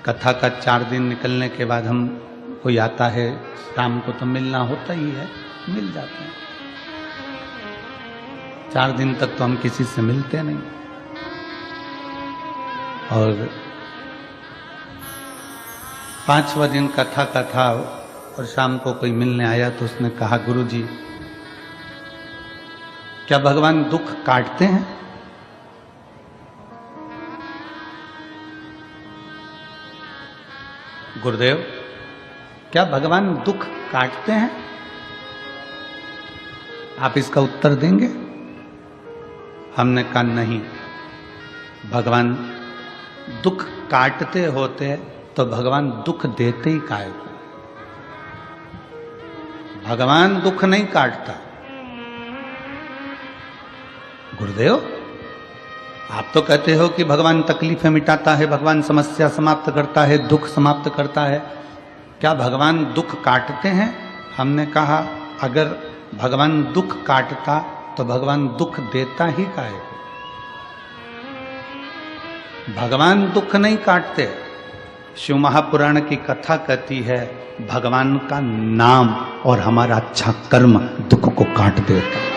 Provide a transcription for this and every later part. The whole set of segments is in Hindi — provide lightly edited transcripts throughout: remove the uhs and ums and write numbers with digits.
कथा का 4 दिन निकलने के बाद हम कोई आता है, शाम को तो मिलना होता ही है, मिल जाते हैं। 4 दिन तक तो हम किसी से मिलते नहीं। और 5वां दिन कथा का था और शाम को कोई मिलने आया तो उसने कहा, गुरुजी क्या भगवान दुख काटते हैं? गुरुदेव क्या भगवान दुख काटते हैं? आप इसका उत्तर देंगे? हमने कहा नहीं, भगवान दुख काटते होते तो भगवान दुख देते ही काहे को? भगवान दुख नहीं काटता। गुरुदेव आप तो कहते हो कि भगवान तकलीफें मिटाता है, भगवान समस्या समाप्त करता है, दुख समाप्त करता है, क्या भगवान दुख काटते हैं? हमने कहा अगर भगवान दुख काटता तो भगवान दुख देता ही काहे को? भगवान दुख नहीं काटते। शिव महापुराण की कथा कहती है भगवान का नाम और हमारा अच्छा कर्म दुख को काट देता है।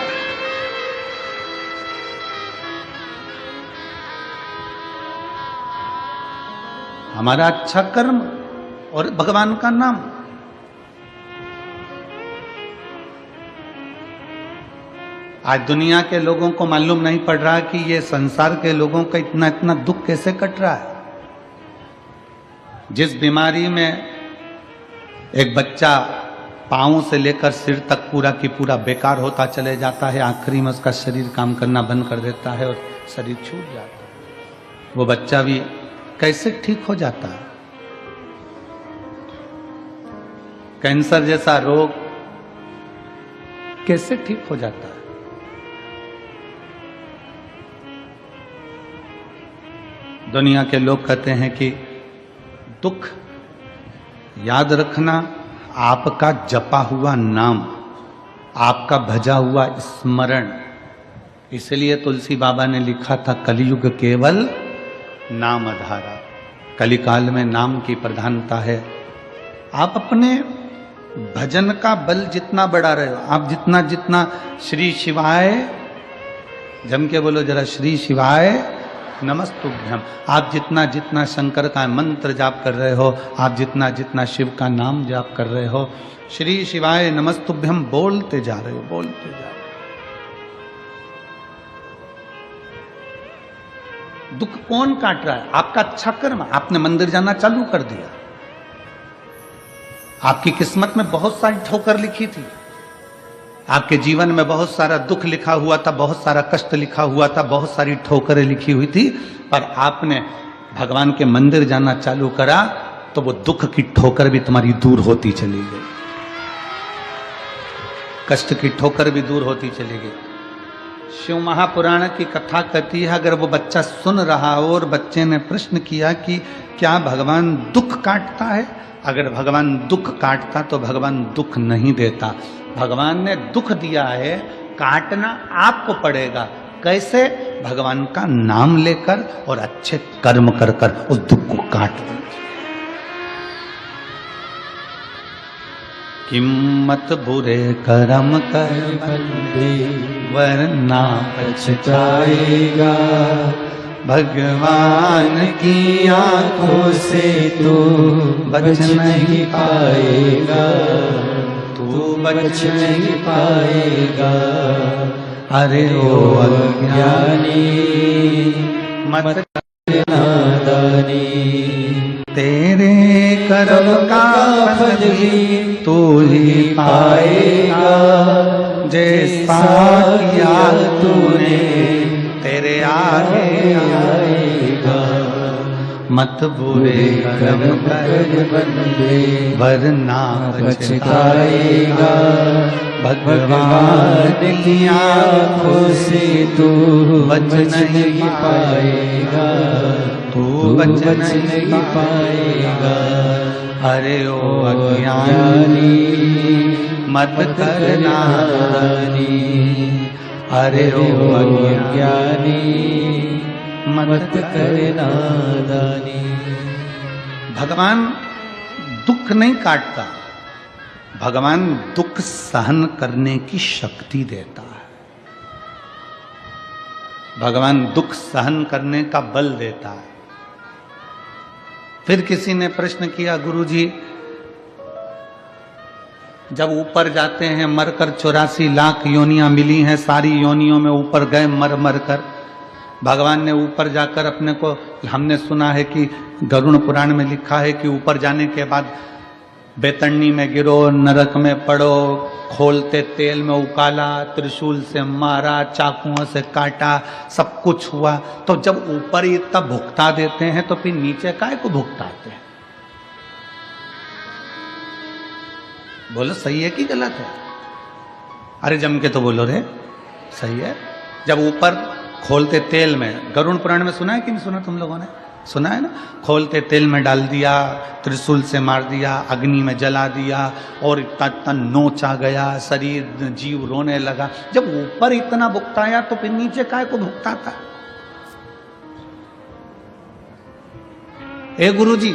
हमारा अच्छा कर्म और भगवान का नाम। आज दुनिया के लोगों को मालूम नहीं पड़ रहा कि ये संसार के लोगों का इतना इतना दुख कैसे कट रहा है। जिस बीमारी में एक बच्चा पांव से लेकर सिर तक पूरा की पूरा बेकार होता चले जाता है, आखिरी में उसका शरीर काम करना बंद कर देता है और शरीर छूट जाता है, वो बच्चा भी कैसे ठीक हो जाता है। कैंसर जैसा रोग कैसे ठीक हो जाता है। दुनिया के लोग कहते हैं कि दुख याद रखना आपका जपा हुआ नाम, आपका भजा हुआ स्मरण। इसलिए तुलसी बाबा ने लिखा था कलयुग केवल नाम आधारा। कलिकाल में नाम की प्रधानता है। आप अपने भजन का बल जितना बढ़ा रहे हो, आप जितना जितना श्री शिवाय, जम के बोलो जरा, श्री शिवाय नमस्तुभ्यम, आप जितना जितना शंकर का मंत्र जाप कर रहे हो, आप जितना जितना शिव का नाम जाप कर रहे हो, श्री शिवाय नमस्तुभ्यम बोलते जा रहे हो, बोलते जा रहे हो। दुख कौन काट रहा है? आपका अच्छा कर्म। आपने मंदिर जाना चालू कर दिया, आपकी किस्मत में बहुत सारी ठोकर लिखी थी, आपके जीवन में बहुत सारा दुख लिखा हुआ था, बहुत सारा कष्ट लिखा हुआ था, बहुत सारी ठोकरें लिखी हुई थी, पर आपने भगवान के मंदिर जाना चालू करा तो वो दुख की ठोकर भी तुम्हारी दूर होती चली गई, कष्ट की ठोकर भी दूर होती चली गई। शिव महापुराण की कथा कहती है अगर वो बच्चा सुन रहा हो और बच्चे ने प्रश्न किया कि क्या भगवान दुख काटता है? अगर भगवान दुख काटता तो भगवान दुख नहीं देता। भगवान ने दुख दिया है, काटना आपको पड़ेगा। कैसे? भगवान का नाम लेकर और अच्छे कर्म कर कर उस दुख को काट दो। किम्मत बुरे कर्म कर बंदे वरना पछताएगा, भगवान की आंखों से तू बच नहीं पाएगा, तू बच नहीं पाएगा। अरे ओ अज्ञानी मत कर नादानी, तेरे कर्म का फल भी तू ही पाएगा, जैसा किया तूने तेरे आगे आएगा। मत बुरे कर्म कर बंदे वरना पछताएगा, भगवान की आंखों से तू बच नहीं पाएगा, तू बच नहीं पाएगा। अरे ओ अज्ञानी मत कर नादानी, अरे ओ अज्ञानी मत कर नादानी। भगवान दुख नहीं काटता, भगवान दुख सहन करने की शक्ति देता है। भगवान दुख सहन करने का बल देता है। फिर किसी ने प्रश्न किया, गुरुजी जब ऊपर जाते हैं मरकर 84 लाख योनियां मिली हैं, सारी योनियों में ऊपर गए मर मर कर, भगवान ने ऊपर जाकर अपने को, हमने सुना है कि गरुड़ पुराण में लिखा है कि ऊपर जाने के बाद बेतरनी में गिरो, नरक में पड़ो, खोलते तेल में उकाला, त्रिशूल से मारा, चाकुओं से काटा, सब कुछ हुआ। तो जब ऊपर ही इतना भुगता देते हैं तो फिर नीचे काहे को भुगताते हैं? बोलो सही है कि गलत है? अरे जम के तो बोलो रे, सही है। जब ऊपर खोलते तेल में, गरुड़ पुराण में सुना है कि नहीं सुना? तुम लोगों ने सुना है ना? खोलते तेल में डाल दिया, त्रिशूल से मार दिया, अग्नि में जला दिया और इतना नोच आ गया, शरीर जीव रोने लगा। जब ऊपर इतना भुगताया तो फिर नीचे काहे को भुगताता? हे गुरुजी,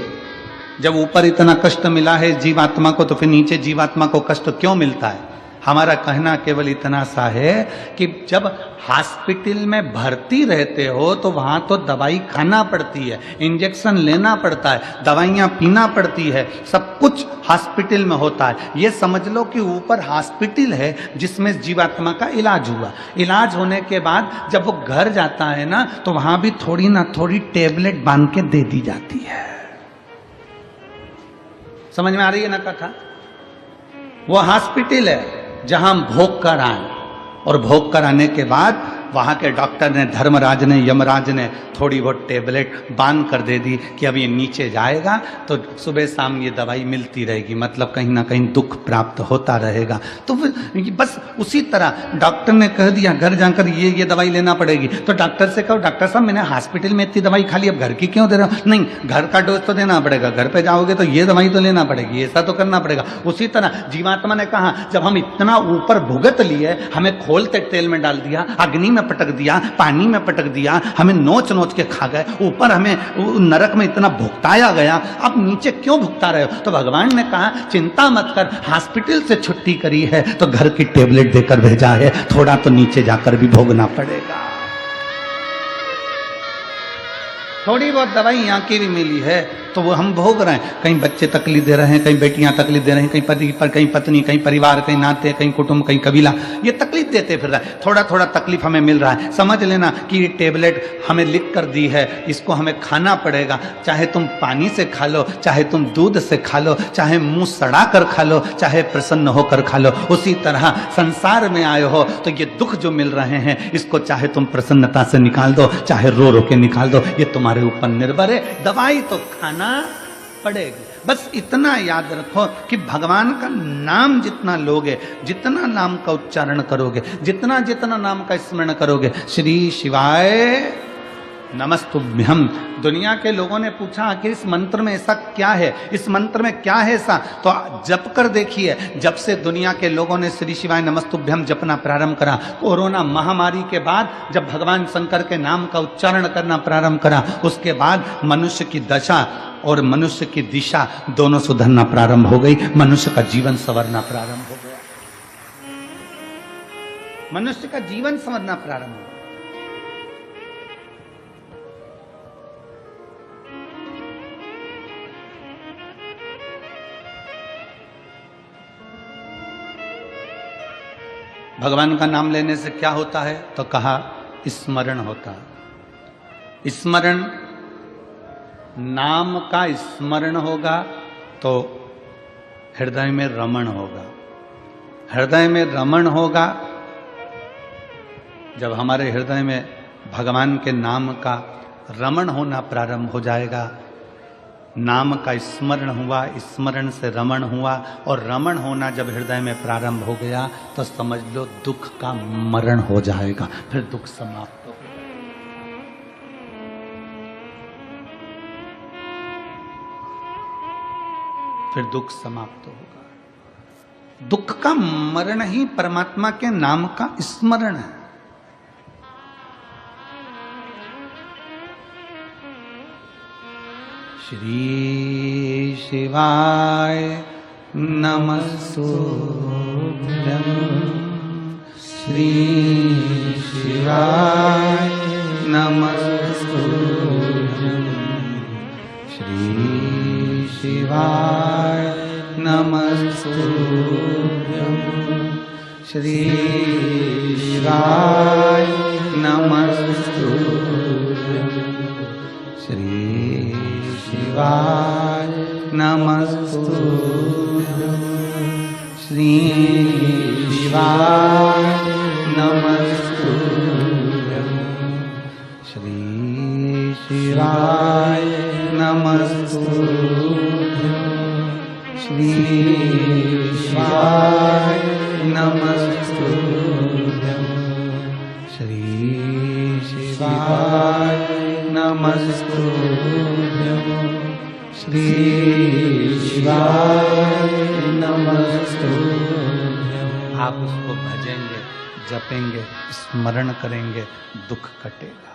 जब ऊपर इतना कष्ट मिला है जीवात्मा को तो फिर नीचे जीवात्मा को कष्ट क्यों मिलता है? हमारा कहना केवल इतना सा है कि जब हॉस्पिटल में भर्ती रहते हो तो वहां तो दवाई खाना पड़ती है, इंजेक्शन लेना पड़ता है, दवाइयां पीना पड़ती है, सब कुछ हॉस्पिटल में होता है। ये समझ लो कि ऊपर हॉस्पिटल है जिसमें जीवात्मा का इलाज हुआ। इलाज होने के बाद जब वो घर जाता है ना तो वहां भी थोड़ी ना थोड़ी टेबलेट बांध के दे दी जाती है। समझ में आ रही है ना कथा? वो हॉस्पिटल है जहां हम भोग कर आए, और भोग कर आने के बाद वहां के डॉक्टर ने, धर्मराज ने, यमराज ने थोड़ी बहुत टेबलेट बांध कर दे दी कि अब ये नीचे जाएगा तो सुबह शाम ये दवाई मिलती रहेगी, मतलब कहीं ना कहीं दुख प्राप्त होता रहेगा। तो बस उसी तरह डॉक्टर ने कह दिया घर जाकर ये दवाई लेना पड़ेगी, तो डॉक्टर से कहो डॉक्टर साहब मैंने हॉस्पिटल में इतनी दवाई खा ली, अब घर की क्यों दे रहे हो? नहीं, घर का डोज तो देना पड़ेगा, घर पे जाओगे तो ये दवाई तो लेना पड़ेगी, ऐसा तो करना पड़ेगा। उसी तरह जीवात्मा ने कहा जब हम इतना ऊपर भुगत लिए, हमें खोलते तेल में डाल दिया, अग्नि में पटक दिया, पानी में पटक दिया, हमें नोच नोच के खा गए, ऊपर हमें नरक में इतना भुगताया गया, अब नीचे क्यों भुगता रहे हो? तो भगवान ने कहा चिंता मत कर, हॉस्पिटल से छुट्टी करी है तो घर की टेबलेट देकर भेजा है, थोड़ा तो नीचे जाकर भी भोगना पड़ेगा। थोड़ी बहुत दवाई यहाँ की भी मिली है तो वो हम भोग रहे हैं। कहीं बच्चे तकलीफ दे रहे हैं, कहीं बेटियां तकलीफ दे रही हैं, कहीं पति पर, कहीं पत्नी, कहीं परिवार, कहीं नाते, कहीं कुटुंब, कहीं कबीला, ये तकलीफ देते फिर रहा है। थोड़ा थोड़ा तकलीफ हमें मिल रहा है। समझ लेना कि ये टेबलेट हमें लिख कर दी है, इसको हमें खाना पड़ेगा, चाहे तुम पानी से खा लो, चाहे तुम दूध से खा लो, चाहे मुंह सड़ा कर खा लो, चाहे प्रसन्न होकर खा लो। उसी तरह संसार में आए हो तो ये दुख जो मिल रहे हैं इसको चाहे तुम प्रसन्नता से निकाल दो, चाहे रो रो के निकाल दो, ये तुम्हारे ऊपर निर्भर है। दवाई तो खाना पड़ेगी। बस इतना याद रखो कि भगवान का नाम जितना लोगे, जितना नाम का उच्चारण करोगे, जितना जितना नाम का स्मरण करोगे, श्री शिवाय नमस्तुभ्यम। दुनिया के लोगों ने पूछा आखिर इस मंत्र में ऐसा क्या है, इस मंत्र में क्या है ऐसा? तो जप कर देखिए। जब से दुनिया के लोगों ने श्री शिवाय नमस्तुभ्यम जपना प्रारंभ करा, कोरोना महामारी के बाद जब भगवान शंकर के नाम का उच्चारण करना प्रारंभ करा, उसके बाद मनुष्य की दशा और मनुष्य की दिशा दोनों सुधरना प्रारंभ हो गई। मनुष्य का जीवन संवरना प्रारंभ हो गया, मनुष्य का जीवन संवरना प्रारंभ हो गया। भगवान का नाम लेने से क्या होता है? तो कहा स्मरण होता है। स्मरण, नाम का स्मरण होगा तो हृदय में रमण होगा। हृदय में रमण होगा जब हमारे हृदय में भगवान के नाम का रमण होना प्रारंभ हो जाएगा। नाम का स्मरण हुआ, स्मरण से रमण हुआ, और रमण होना जब हृदय में प्रारंभ हो गया तो समझ लो दुख का मरण हो जाएगा, फिर दुख समाप्त हो गया। फिर दुख समाप्त होगा। दुख का मरण ही परमात्मा के नाम का स्मरण है। श्री शिवाय नमस्तुभ्यं। श्री शिवाय नमस्तुभ्यं। श्री शिवाय नमस्तुभ्यं। श्री शिवाय नमस्तुभ्यं। श्री शिवाय नमस्तुभ्यं। श्री शिवाय नमस्तुभ्यं। श्री शिवाय नमस्तुभ्यं। श्री शिवाय नमस्तुभ्यं। श्री शिवाय नमस्तुभ्यं। श्री शिवाय नमस्तुभ्यं। आप उसको भजेंगे, जपेंगे, स्मरण करेंगे, दुख कटेगा।